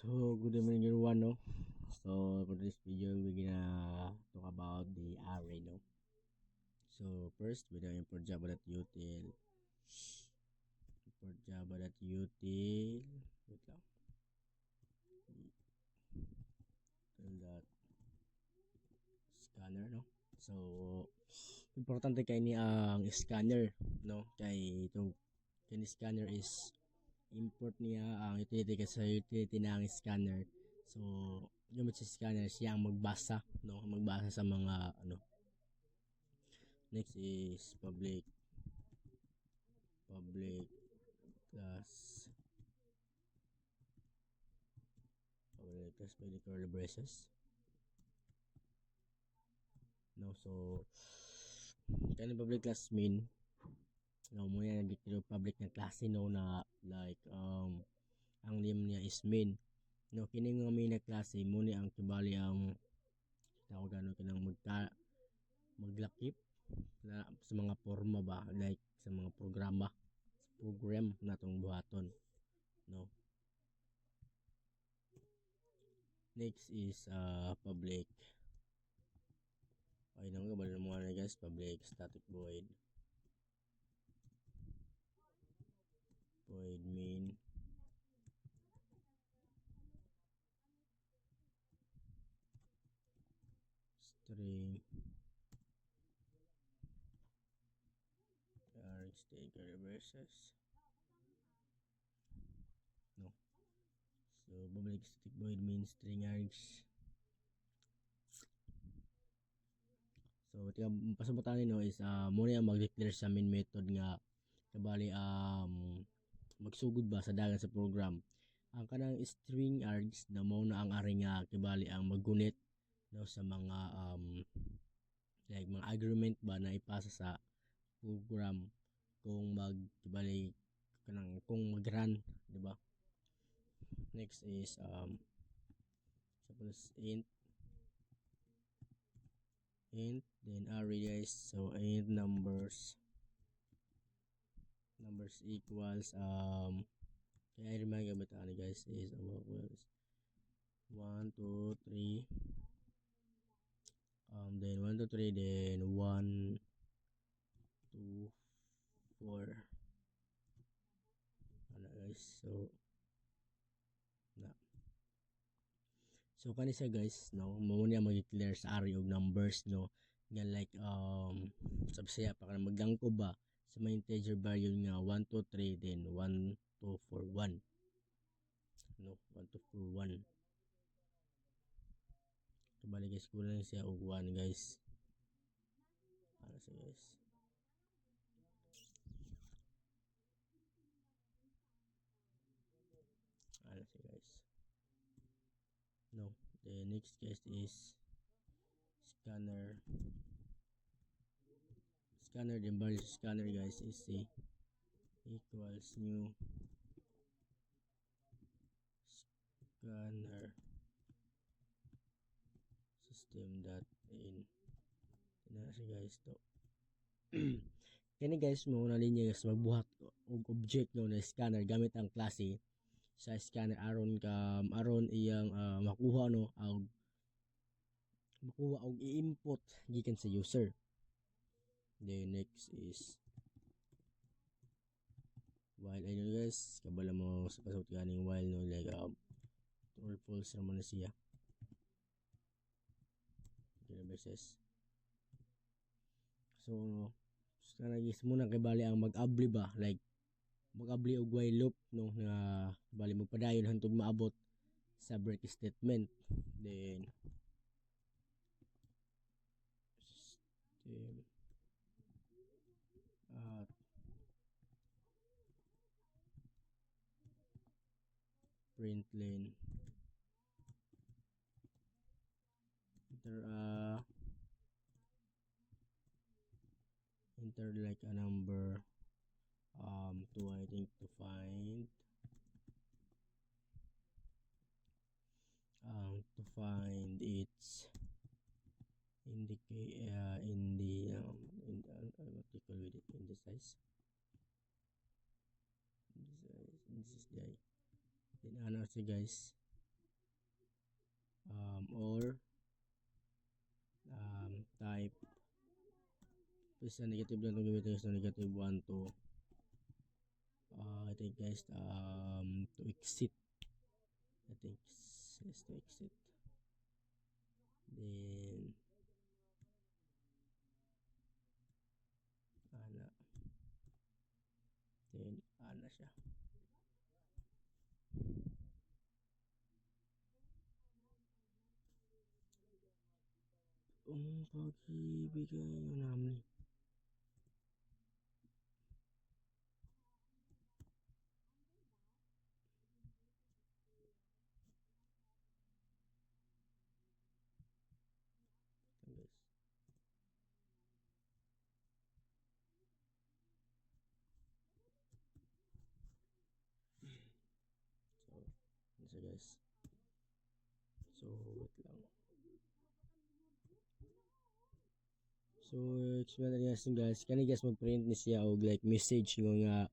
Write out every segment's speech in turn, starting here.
So, good evening everyone, no? So, for this video, we're gonna talk about the array, no? So, first, we're gonna import java.util. Import java.util. Wait lang. Util scanner, no? So, importante kay ni ang scanner, no? Kay ito, kay ni scanner is import niya ang utility kasi utility na ang scanner. So, yung sa scanner siya ang magbasa, no? Magbasa sa mga ano. Next is public class by the curly braces. No, so kaya public class mean no mo yan nagkikiro public na klase no na like ang name niya is main. No, kini nga main na klase mo ni ang kibali ang tawag ano kinang maglakip na sa mga forma ba like sa mga program natong buhaton, no. Next is public ay nang gabal mo na guys, public static void main string take reverses, no. So public static void main string args. So tiga pasabutan no is mo na mag-declare sa main method nga kabali magsugod ba sa dagan sa program. Ang kanang string args na mo na ang ari nga kibali ang maggunit no sa mga like mga agreement ba na ipasa sa program kung kibali kanang kung mag-run, di ba? Next is suppose int then array guys. So int numbers equals kaya I remind about guys is 1 2 3 then 1 2 3 then 1 2 4 ano guys. So kani siya guys, no, mo niya mag-declare sa array og numbers, no, nga like sabi siya pa kana maglangko ba sa mga integer value nga 1 2 3 then 1 2 4 1, no, 1 2 4 1. Kabali guys kulang siya og 1 guys. Ano siya guys, no. The next case is scanner the value scanner guys is C equals new scanner system dot in na siya guys to. Kani guys mo na linya guys magbuhat og object no na scanner gamit ang klase sa scanner aron iyang makuha no og i-input gikan sa user. The next is while ayun guys kabala mo sa pasabot ganing while no like true or false naman na siya versus. So sana guys muna kay bali ang mag-abli ba like mag-abli og while loop no nga bali magpadayon hantod maabot sa break statement. Then system print lane enter like a number to I think to find its indicate in the what you call it in the size this is the then ano siya guys or type is a negative lang itong gamitin is negative 1 to I think guys to exit. I think is to exit. Then ana then ana siya. Pagbibigay namin guys. So, isa guys. So, wait lang. So, explain na guys guys. Kani guys mag-print ni siya og like message nga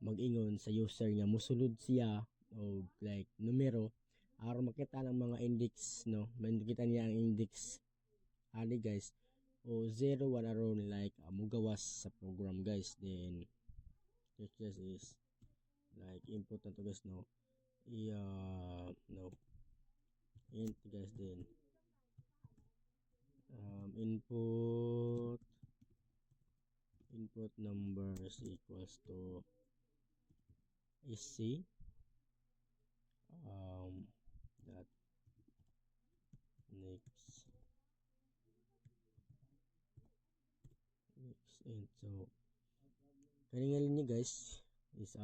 mag-ingon sa user nga mosulod siya og like numero aron makita ng mga index no. Makita niya ang index ali guys o 01 aron like mugawas sa program guys. Then this is like input na to guys no. No int guys then input number is equals to sc that next int. So kaningalin niya guys is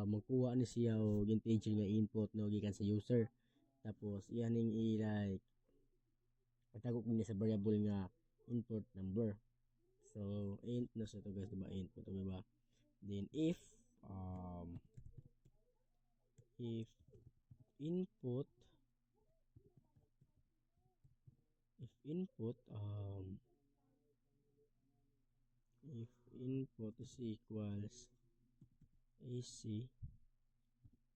magkuha ni siya og integer nga input no gikan sa user, tapos iyaning i-like patagok niya sa variable nga input number. So int na sa to guys diba, input diba. Then if input if input is equals ac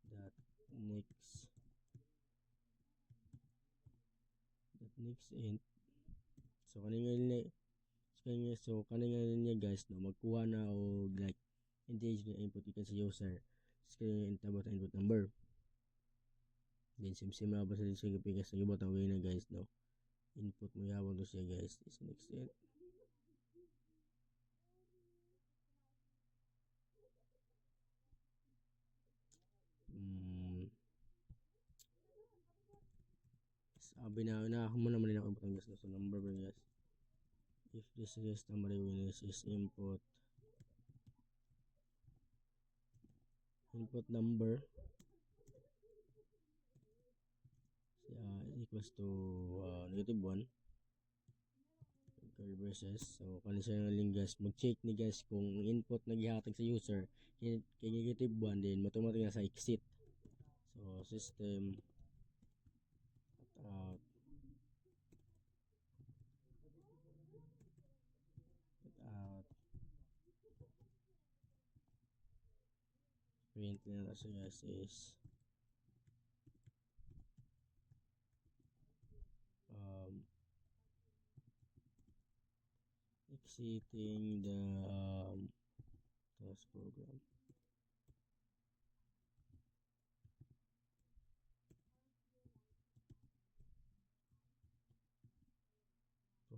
dot next int. So kaningalin niya guys no magkuha na og like integer na input ikan sa user so intabot ang input number. Then sim na ba sa sige pikas sa gibot ang na guys no input mo yawon to siya guys is next int. Sabi na mo naman na input ang guys so number ba guys if this is number is input number equals to negative 1 curly braces. So kani siya nga link guys mag-check ni guys kung input na gihatag sa user kay negative 1 then automatic na sa exit. So system out print na siya guys is exiting the task program.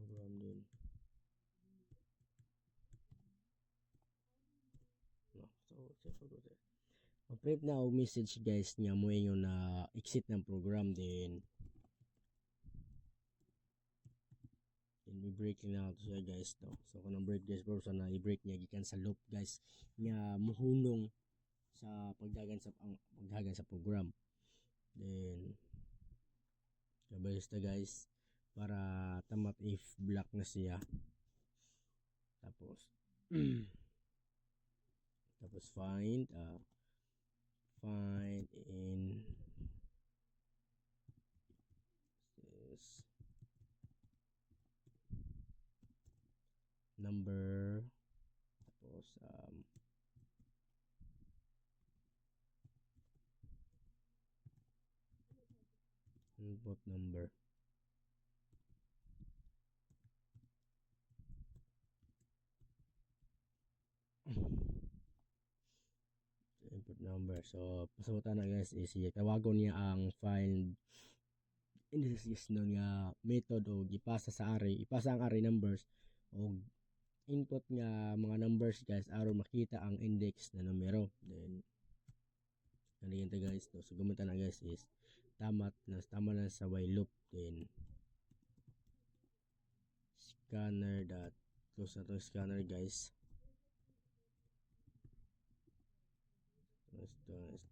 Din no, so print na og message guys nga mo ingon na exit ng program then i-break na ito siya guys no. So kung break guys bro sana i-break niya gikan sa loop guys nga muhunong sa pagdagan sa program. Then kabayos ta guys para tamat if block na siya tapos find in this number tapos input number. Input number. So pasabutan na guys is tawagon niya ang find indices nun nga method o ipasa sa array, ipasa ang array numbers o input nga mga numbers guys aron makita ang index na numero. Then kanina guys, no, so gumita na guys is tama na sa while loop. Then scanner dot close na to scanner guys.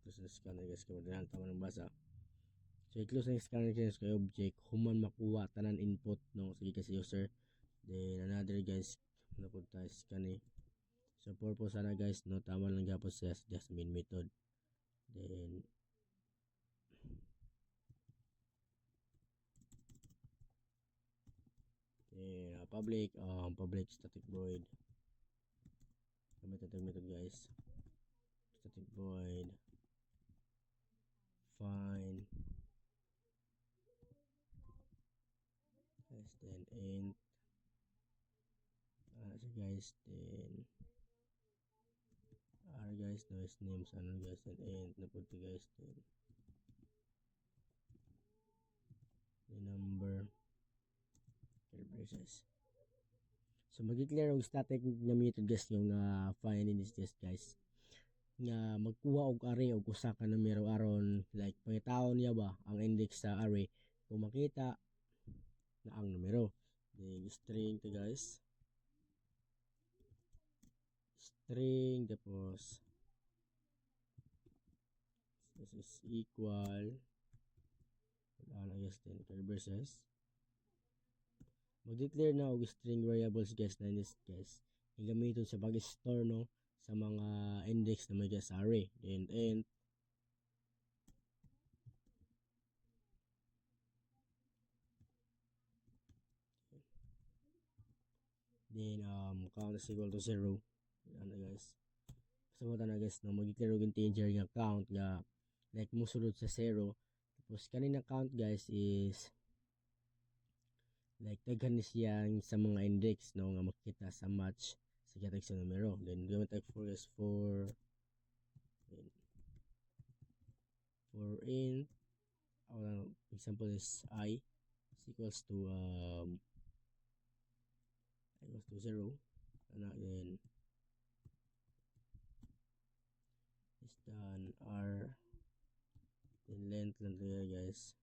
Close na scanner guys kung tama ng basa. So i-close na scanner guys kay object human makuha tanan input no sige kasi user. Then another guys napunta scan. So purpose sana guys no tama lang gyapon sa just main method. Then public static void gamit ito method guys, static void find guys, then int so guys, then guys noise names ano guys, then int na po guys, then the number braces. So mag-declare og static nga method guys yung find in this guys nga magkuha og array og usa ka numero aron like pangitawon niya ba ang index sa array kung makita na ang numero. Then string to guys, string tapos this is equal guys, then curly braces. Mag-declare na og string variables guys na this guys gamiton sa pag-store no sa mga index na may sa array. Then int then count is equal to 0 ano guys. Pasabutan na guys no mag-declare og integer nga count nga like musulod sa 0 tapos kanina count guys is like daghan siya sa mga index no nga makita sa match sa gatag sa numero. Then gamit tag for is for int example is I is equals to 0 and then is done r then length lang there guys.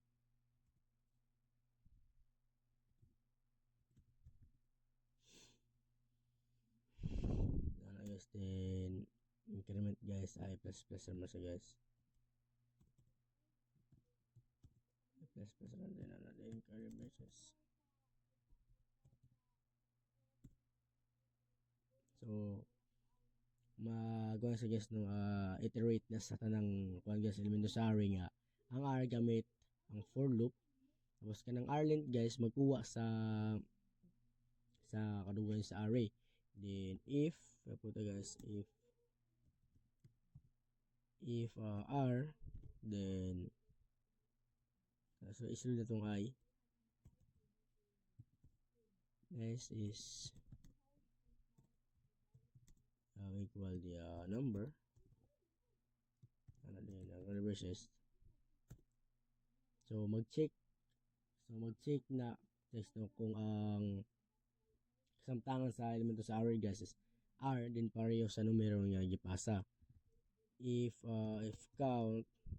Guys, then increment guys I plus naman sa guys plus naman din natin curly braces. So magawa sa guys no iterate na sa tanang kuan guys elemento sa array nga ang r gamit ang for loop tapos kanang r length guys magkuha sa kadugan sa array. Then if puta guys if r then so isunod na tong I guys is equal the number ano din ang reverses. So mag-check na test no kung ang kasamtangan sa elemento sa array guys is r din pareho sa numero nga gipasa. If counts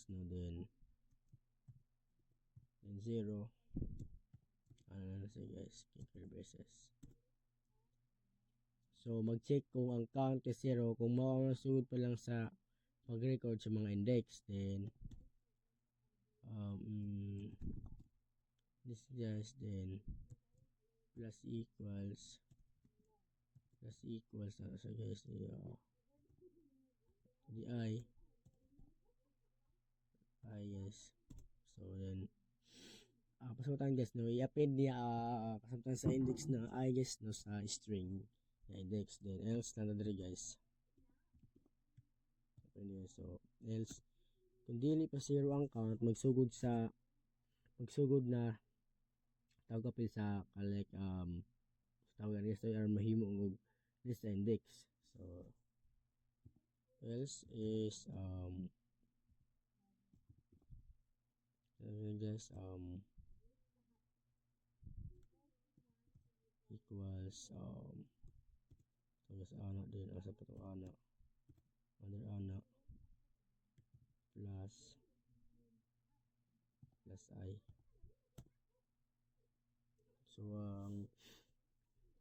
no then 0 ano na siya guys curly braces. So mag-check kung ang count is 0 kung mamasugod pa lang sa pag-record sa mga index. Then this guys then plus equals na sa guys the I yes. So then pasabutan guys no i-append niya kasamtan sa index na I guys no sa string na index. Then else na diri guys print guys. So else kung dili pa 0 ang count, magsugod na tawag kapil sa like tawag guys or mahimo og list index. So else is guys equals tugas anak din asa pa to anak other anak plus I. So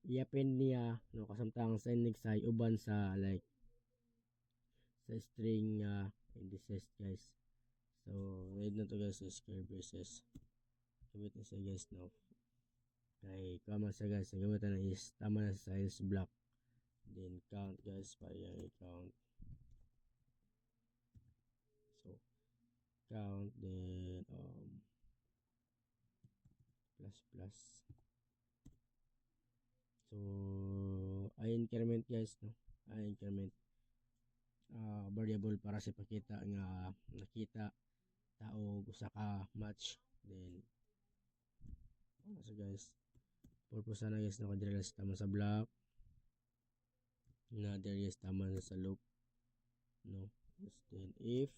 i-append niya no kasamtang sa index ay uban sa like sa string indices guys. So read na to guys is square braces. Gamit na siya guys no. Kay kama siya guys, ang gamitan na is tama na sa else block. Then count guys, para yung count. So count then plus. So I increment guys no. I increment variable para sa pakita nga nakita tao usa ka match. Then so guys purpose na guys na kadira sa tama sa block na there is tama sa loop no. Then if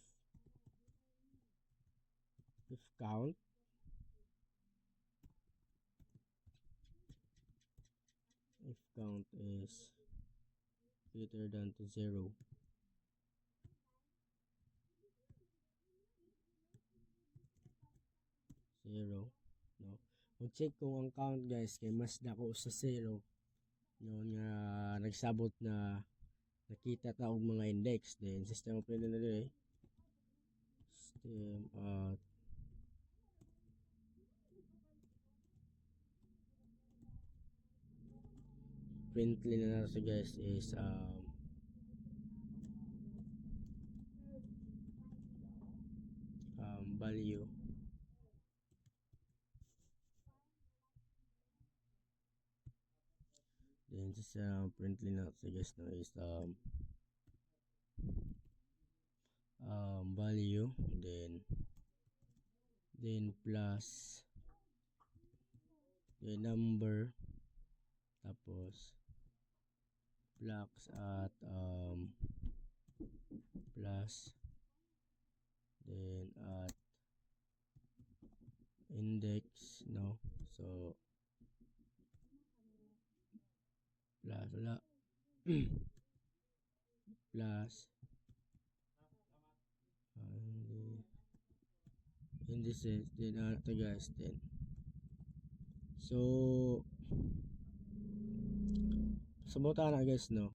count is greater than to 0 no. Mag-check kung ang count guys kay mas dako sa 0 yun nga nagsabot na nakita ta og mga index. Then system of print na dire system print na nato guys is value then sa print na nato guys no is value then plus the number tapos blocks at plus then at index no. So plus plus indices then to guys then so pasabutan na guys no.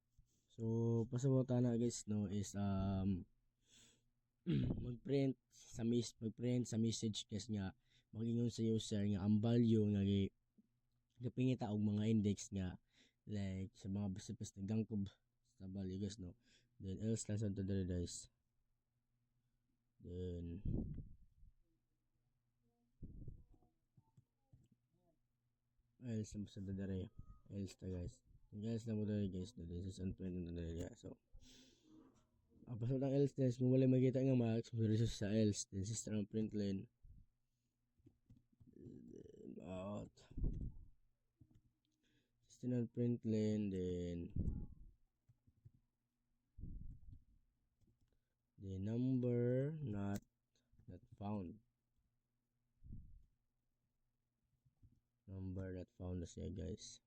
So pasabutan na guys no is magprint sa message guys nga magingon sa user nga ang value nga gapingita og mga index nga like sa mga basta gangkob sa value guys no. Then else lang sa dere guys. Then else lang sa dere else ta guys. Guys lang mo dere guys no. This is unprint na dere so pasal ng else guys kung wala makita nga max resource sa else then system ng print line out system ng print line then the number not found na siya guys.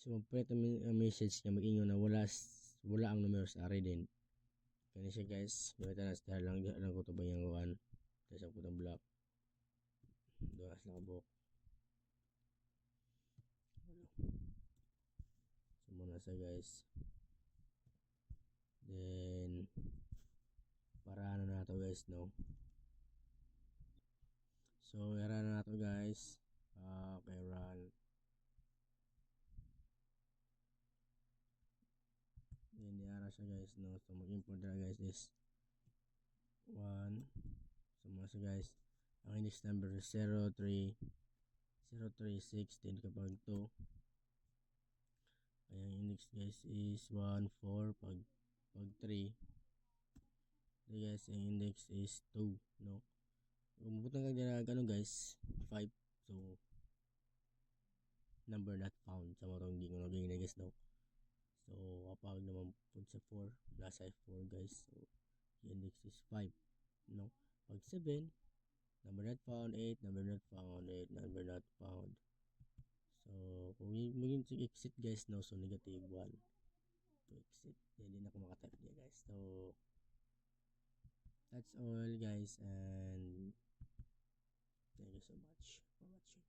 So mag-print ang message nga mag-ingon na wala ang numero sa array din kani siya guys. Gamitan na sa lang ko to ba yung one kasi ako itong block duas lang buk so muna sa guys. Then para na to guys no. So yara na to guys. Okay run then yara siya guys no. So mag-import na guys is 1 so muna sa guys ang index number is 036 then kapag 2 ayan next guys is 1 4 pag 3. So guys, ang index is 2, no? Kung mabutang kag dinag ano guys, 5. So number not found sa motong gingon na guys, no? So kapag naman pud sa 4, nasa 4 guys. So index is 5, no? Pag 7, number not found. 8, number not found. 8, number not found. So kung maging exit guys, no? So negative 1 to exit. Hindi na ako makatype niya guys. So that's all guys, and thank you so much for watching.